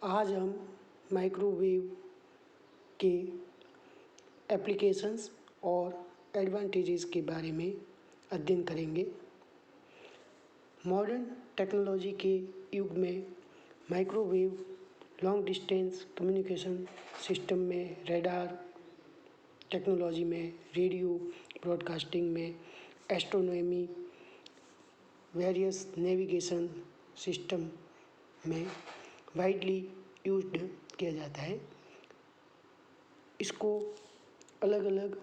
आज हम माइक्रोवेव के एप्लीकेशंस और एडवांटेजेस के बारे में अध्ययन करेंगे। मॉडर्न टेक्नोलॉजी के युग में microwave long distance communication system में, रडार टेक्नोलॉजी में, रेडियो ब्रॉडकास्टिंग में, एस्ट्रोनॉमी, वेरियस नेविगेशन सिस्टम में वाइडली यूज्ड किया जाता है। इसको अलग अलग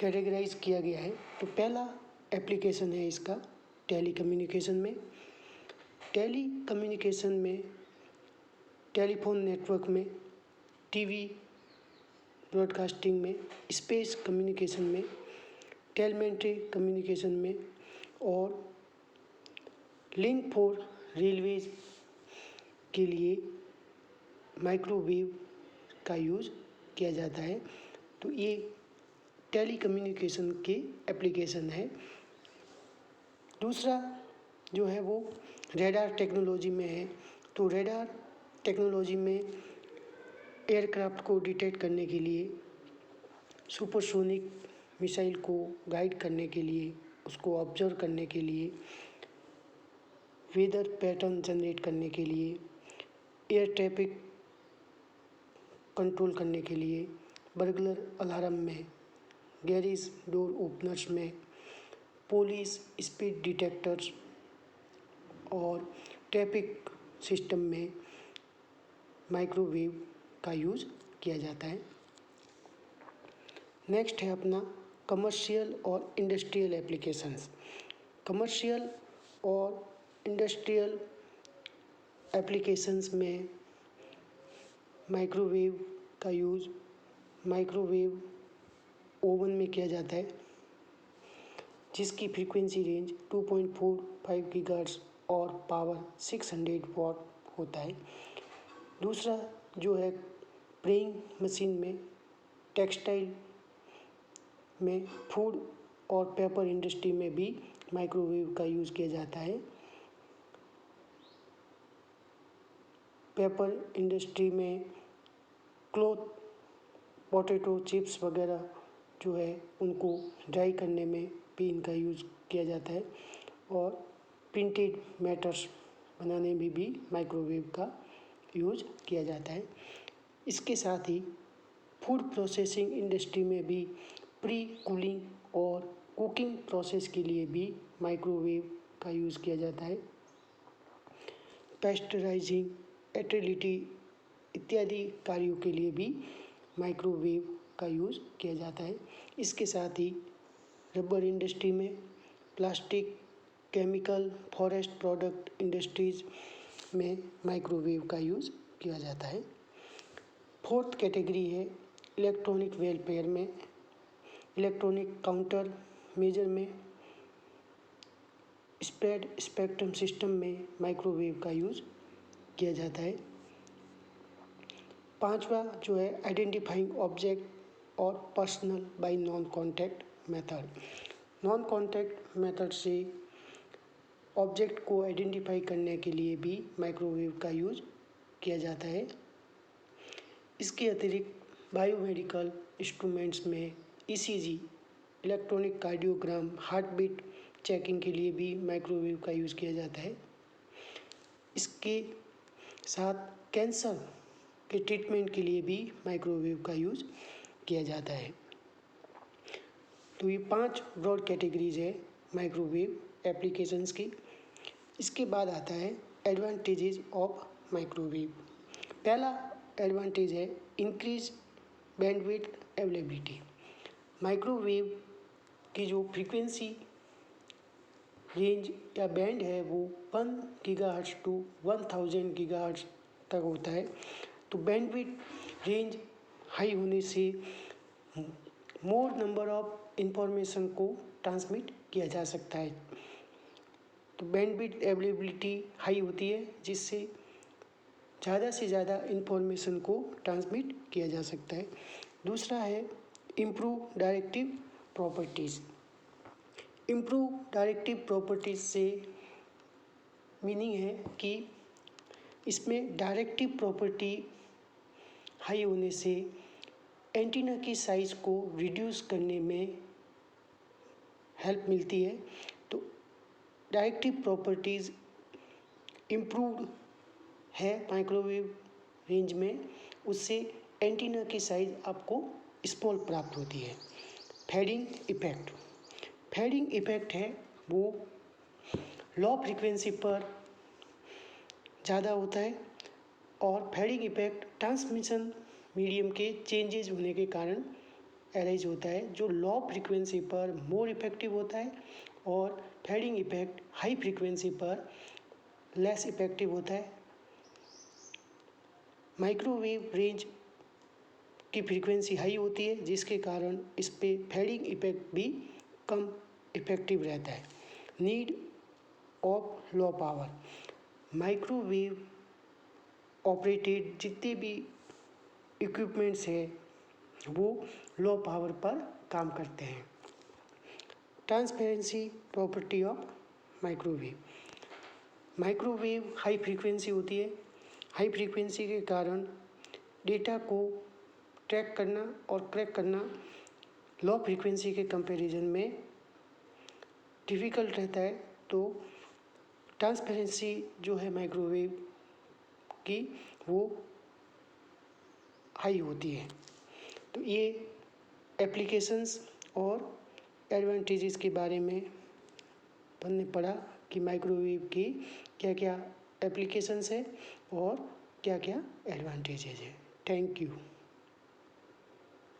कैटेगराइज किया गया है। तो पहला एप्लीकेशन है इसका टेलीकम्युनिकेशन में। टेलीकम्युनिकेशन में टेलीफोन नेटवर्क में, टीवी ब्रॉडकास्टिंग में, स्पेस कम्युनिकेशन में, टेलीमेट्री कम्युनिकेशन में और लिंक फॉर रेलवेज के लिए माइक्रोवेव का यूज़ किया जाता है। तो ये टेलीकम्युनिकेशन के एप्लीकेशन है। दूसरा जो है वो रडार टेक्नोलॉजी में है। तो रडार टेक्नोलॉजी में एयरक्राफ्ट को डिटेक्ट करने के लिए, सुपरसोनिक मिसाइल को गाइड करने के लिए, उसको ऑब्जर्व करने के लिए, वेदर पैटर्न जनरेट करने के लिए, एयर ट्रैफिक कंट्रोल करने के लिए, बर्गलर अलार्म में, गैरेज डोर ओपनर्स में, पुलिस स्पीड डिटेक्टर्स और ट्रैफिक सिस्टम में माइक्रोवेव का यूज़ किया जाता है। नेक्स्ट है अपना कमर्शियल और इंडस्ट्रियल एप्लीकेशंस। कमर्शियल और इंडस्ट्रियल एप्लीकेशंस में माइक्रोवेव का यूज़ माइक्रोवेव ओवन में किया जाता है, जिसकी फ्रीक्वेंसी रेंज 2.45 गीगाहर्ट्ज़ और पावर 600 वॉट होता है। दूसरा जो है प्रेइंग मशीन में, टेक्सटाइल में, फूड और पेपर इंडस्ट्री में भी माइक्रोवेव का यूज़ किया जाता है। पेपर इंडस्ट्री में क्लॉथ, पोटैटो चिप्स वगैरह जो है उनको ड्राई करने में भी इनका यूज़ किया जाता है और प्रिंटेड मैटर्स बनाने में भी माइक्रोवेव का यूज़ किया जाता है। इसके साथ ही फूड प्रोसेसिंग इंडस्ट्री में भी प्री कूलिंग और कुकिंग प्रोसेस के लिए भी माइक्रोवेव का यूज़ किया जाता है। पेस्चराइजिंग, एटेलिटी इत्यादि कार्यों के लिए भी माइक्रोवेव का यूज़ किया जाता है। इसके साथ ही रबर इंडस्ट्री में, plastic, chemical, forest product industries में माइक्रोवेव का यूज़ किया जाता है। फोर्थ कैटेगरी है इलेक्ट्रॉनिक वेलफेयर में, इलेक्ट्रॉनिक काउंटर मेजर में, स्प्रेड स्पेक्ट्रम सिस्टम में माइक्रोवेव का यूज़ किया जाता है। पांचवा जो है आइडेंटिफाइंग ऑब्जेक्ट और personal bye non contact method. Non contact method से ऑब्जेक्ट को आइडेंटिफाई करने के लिए भी माइक्रोवेव का यूज़ किया जाता है। इसके अतिरिक्त बायोमेडिकल इंस्ट्रूमेंट्स में ECG, electronic cardiogram, heart beat checking के लिए भी माइक्रोवेव का यूज़ किया जाता है। इसके साथ कैंसर के ट्रीटमेंट के लिए भी माइक्रोवेव का यूज़ किया जाता है। तो ये 5 ब्रॉड कैटेगरीज है माइक्रोवेव एप्लीकेशंस की। इसके बाद आता है एडवांटेजेस ऑफ माइक्रोवेव। पहला एडवांटेज है इंक्रीज बैंडविड्थ अवेलेबिलिटी। माइक्रोवेव की जो फ्रीक्वेंसी रेंज या बैंड है वो 1 गीगाहर्ट्ज़ टू 1000 गीगाहर्ट्ज़ तक होता है। तो बैंडविड्थ रेंज हाई होने से मोर नंबर ऑफ इंफॉर्मेशन को ट्रांसमिट किया जा सकता है। तो बैंडविड्थ अवेलेबिलिटी हाई होती है, जिससे ज़्यादा से ज़्यादा इंफॉर्मेशन को ट्रांसमिट किया जा सकता है। दूसरा है improve directive properties. Improve directive properties से मीनिंग है कि इसमें डायरेक्टिव प्रॉपर्टी हाई होने से एंटीना की साइज़ को रिड्यूस करने में हेल्प मिलती है। तो डायरेक्टिव प्रॉपर्टीज़ इम्प्रूव्ड है माइक्रोवेव रेंज में, उससे एंटीना की साइज़ आपको स्मॉल प्राप्त होती है। फेडिंग इफेक्ट, फेडिंग इफेक्ट है वो लो फ्रीक्वेंसी पर ज़्यादा होता है और फेडिंग इफेक्ट ट्रांसमिशन मीडियम के चेंजेस होने के कारण अराइज होता है, जो लो फ्रीक्वेंसी पर मोर इफेक्टिव होता है और फेडिंग इफेक्ट हाई फ्रीक्वेंसी पर लेस इफेक्टिव होता है। माइक्रोवेव रेंज की फ्रीक्वेंसी हाई होती है जिसके कारण इस पे फेडिंग इफेक्ट भी कम इफेक्टिव रहता है। Need of low power, microwave operated जितने भी इक्विपमेंट्स हैं वो लो पावर पर काम करते हैं। Transparency property of microwave, microwave high frequency होती है, हाई फ्रीक्वेंसी के कारण डेटा को ट्रैक करना और क्रैक करना लो फ्रीक्वेंसी के कंपैरिजन में डिफ़िकल्ट रहता है। तो ट्रांसपेरेंसी जो है माइक्रोवेव की वो हाई होती है। तो ये एप्लीकेशंस और एडवांटेजेस के बारे में हमने पढ़ा कि माइक्रोवेव की क्या क्या एप्लीकेशंस है और क्या क्या एडवांटेजेस है। Thank you.